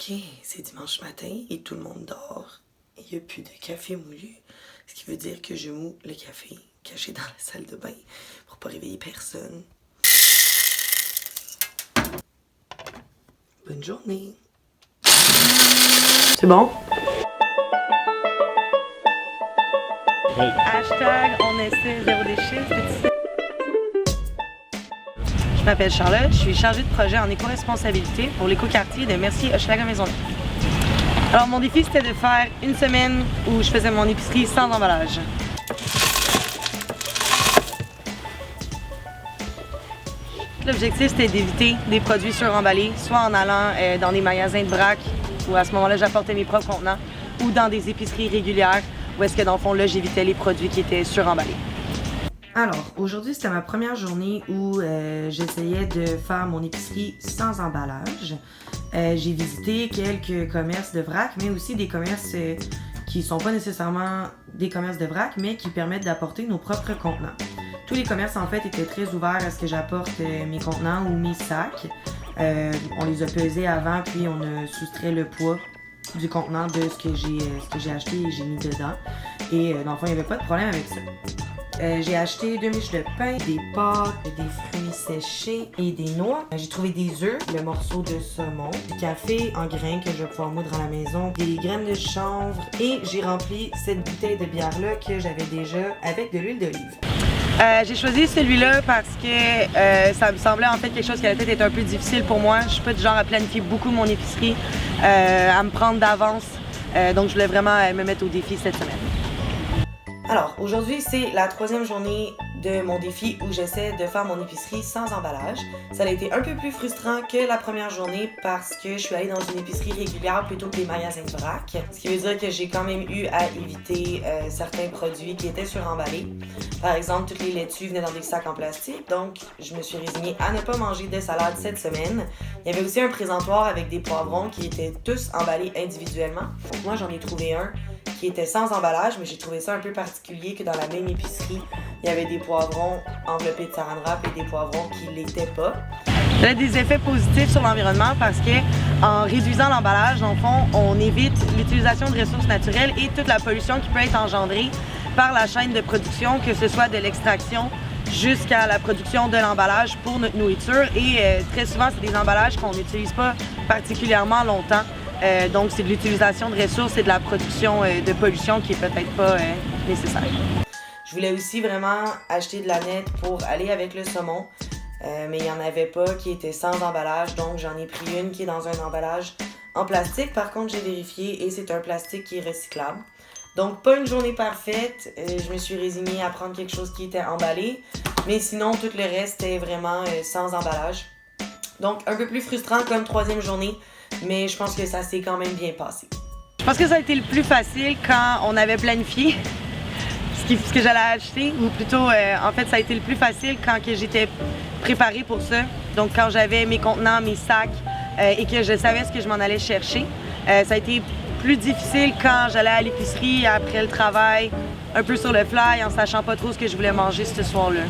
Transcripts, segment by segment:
OK, c'est dimanche matin et tout le monde dort. Il n'y a plus de café moulu. Ce qui veut dire que je moue le café caché dans la salle de bain pour pas réveiller personne. Bonne journée. C'est bon? Hashtag on essaie zéro déchet. Je m'appelle Charlotte, je suis chargée de projet en éco-responsabilité pour l'écoquartier de Mercier-Hochelaga Maisonneuve. Alors mon défi c'était de faire une semaine où je faisais mon épicerie sans emballage. L'objectif c'était d'éviter des produits suremballés, soit en allant dans des magasins de vrac où à ce moment-là j'apportais mes propres contenants, ou dans des épiceries régulières où est-ce que dans le fond là j'évitais les produits qui étaient suremballés. Alors, aujourd'hui, c'était ma première journée où j'essayais de faire mon épicerie sans emballage. J'ai visité quelques commerces de vrac, mais aussi des commerces qui sont pas nécessairement des commerces de vrac, mais qui permettent d'apporter nos propres contenants. Tous les commerces, en fait, étaient très ouverts à ce que j'apporte mes contenants ou mes sacs. On les a pesés avant, puis on a soustrait le poids du contenant de ce que j'ai acheté et j'ai mis dedans. Et dans le fond, il n'y avait pas de problème avec ça. J'ai acheté 2 miches de pain, des pâtes, des fruits séchés et des noix. J'ai trouvé des œufs, le morceau de saumon, du café en grains que je vais pouvoir moudre à la maison, des graines de chanvre et j'ai rempli cette bouteille de bière-là que j'avais déjà avec de l'huile d'olive. J'ai choisi celui-là parce que ça me semblait en fait quelque chose qui allait peut-être être un peu difficile pour moi. Je suis pas du genre à planifier beaucoup mon épicerie, à me prendre d'avance. Donc je voulais vraiment me mettre au défi cette semaine. Alors, aujourd'hui, c'est la 3e journée de mon défi où j'essaie de faire mon épicerie sans emballage. Ça a été un peu plus frustrant que la première journée parce que je suis allée dans une épicerie régulière plutôt que des magasins de vrac. Ce qui veut dire que j'ai quand même eu à éviter certains produits qui étaient suremballés. Par exemple, toutes les laitues venaient dans des sacs en plastique, donc je me suis résignée à ne pas manger de salade cette semaine. Il y avait aussi un présentoir avec des poivrons qui étaient tous emballés individuellement. Donc moi, j'en ai trouvé un qui était sans emballage, mais j'ai trouvé ça un peu particulier que dans la même épicerie, il y avait des poivrons enveloppés de saran wrap et des poivrons qui l'étaient pas. Ça a des effets positifs sur l'environnement parce que en réduisant l'emballage, dans le fond, on évite l'utilisation de ressources naturelles et toute la pollution qui peut être engendrée par la chaîne de production, que ce soit de l'extraction jusqu'à la production de l'emballage pour notre nourriture. Et très souvent, c'est des emballages qu'on n'utilise pas particulièrement longtemps. Donc, c'est de l'utilisation de ressources et de la production de pollution qui est peut-être pas nécessaire. Je voulais aussi vraiment acheter de la nette pour aller avec le saumon, mais il n'y en avait pas qui était sans emballage, donc j'en ai pris une qui est dans un emballage en plastique. Par contre, j'ai vérifié et c'est un plastique qui est recyclable. Donc, pas une journée parfaite. Je me suis résignée à prendre quelque chose qui était emballé, mais sinon, tout le reste est vraiment sans emballage. Donc, un peu plus frustrant comme 3e journée, mais je pense que ça s'est quand même bien passé. Je pense que ça a été le plus facile quand on avait planifié ce que j'allais acheter, ou plutôt, en fait, ça a été le plus facile quand j'étais préparée pour ça. Donc, quand j'avais mes contenants, mes sacs et que je savais ce que je m'en allais chercher. Ça a été plus difficile quand j'allais à l'épicerie après le travail, un peu sur le fly, en sachant pas trop ce que je voulais manger ce soir-là.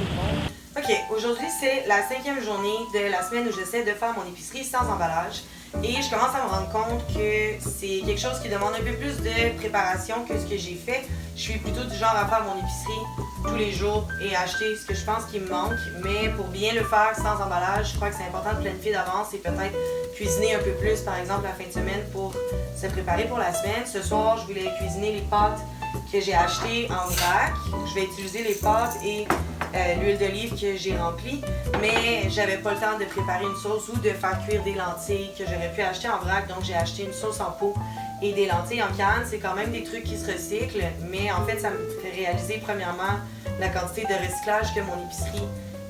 OK, aujourd'hui, c'est la 5e journée de la semaine où j'essaie de faire mon épicerie sans emballage. Et je commence à me rendre compte que c'est quelque chose qui demande un peu plus de préparation que ce que j'ai fait. Je suis plutôt du genre à faire mon épicerie tous les jours et acheter ce que je pense qu'il me manque. Mais pour bien le faire sans emballage, je crois que c'est important de planifier d'avance et peut-être cuisiner un peu plus, par exemple, la fin de semaine pour se préparer pour la semaine. Ce soir, je voulais cuisiner les pâtes que j'ai achetées en vrac. Je vais utiliser les pâtes et l'huile d'olive que j'ai remplie, mais j'avais pas le temps de préparer une sauce ou de faire cuire des lentilles que j'aurais pu acheter en vrac, donc j'ai acheté une sauce en pot et des lentilles en canne. C'est quand même des trucs qui se recyclent, mais en fait ça me fait réaliser premièrement la quantité de recyclage que mon épicerie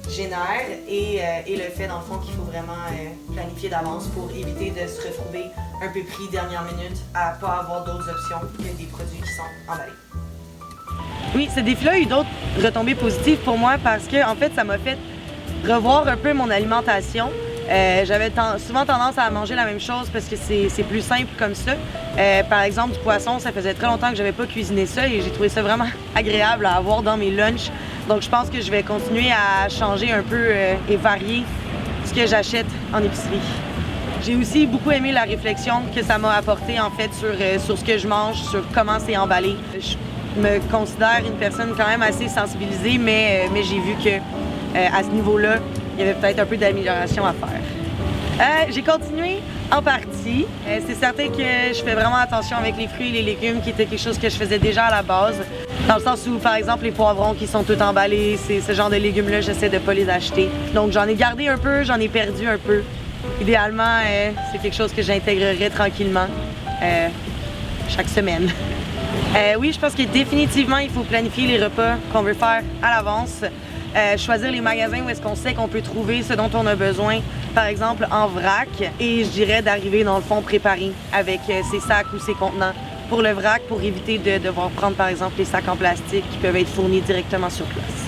génère et le fait dans le fond qu'il faut vraiment planifier d'avance pour éviter de se retrouver un peu pris dernière minute à pas avoir d'autres options que des produits qui sont emballés. Oui, ce défi-là a eu d'autres retombées positives pour moi parce que, en fait, ça m'a fait revoir un peu mon alimentation. J'avais souvent tendance à manger la même chose parce que c'est plus simple comme ça. Par exemple, du poisson, ça faisait très longtemps que j'avais pas cuisiné ça et j'ai trouvé ça vraiment agréable à avoir dans mes lunchs. Donc, je pense que je vais continuer à changer un peu et varier ce que j'achète en épicerie. J'ai aussi beaucoup aimé la réflexion que ça m'a apporté en fait sur ce que je mange, sur comment c'est emballé. Je me considère une personne quand même assez sensibilisée, mais j'ai vu que à ce niveau-là, il y avait peut-être un peu d'amélioration à faire. J'ai continué en partie. C'est certain que je fais vraiment attention avec les fruits et les légumes, qui était quelque chose que je faisais déjà à la base. Dans le sens où, par exemple, les poivrons qui sont tout emballés, c'est ce genre de légumes-là, j'essaie de ne pas les acheter. Donc j'en ai gardé un peu, j'en ai perdu un peu. Idéalement, c'est quelque chose que j'intégrerai tranquillement chaque semaine. Oui, je pense que définitivement, il faut planifier les repas qu'on veut faire à l'avance. Choisir les magasins où est-ce qu'on sait qu'on peut trouver ce dont on a besoin, par exemple en vrac. Et je dirais d'arriver dans le fond préparé avec ses sacs ou ses contenants pour le vrac, pour éviter de devoir prendre par exemple les sacs en plastique qui peuvent être fournis directement sur place.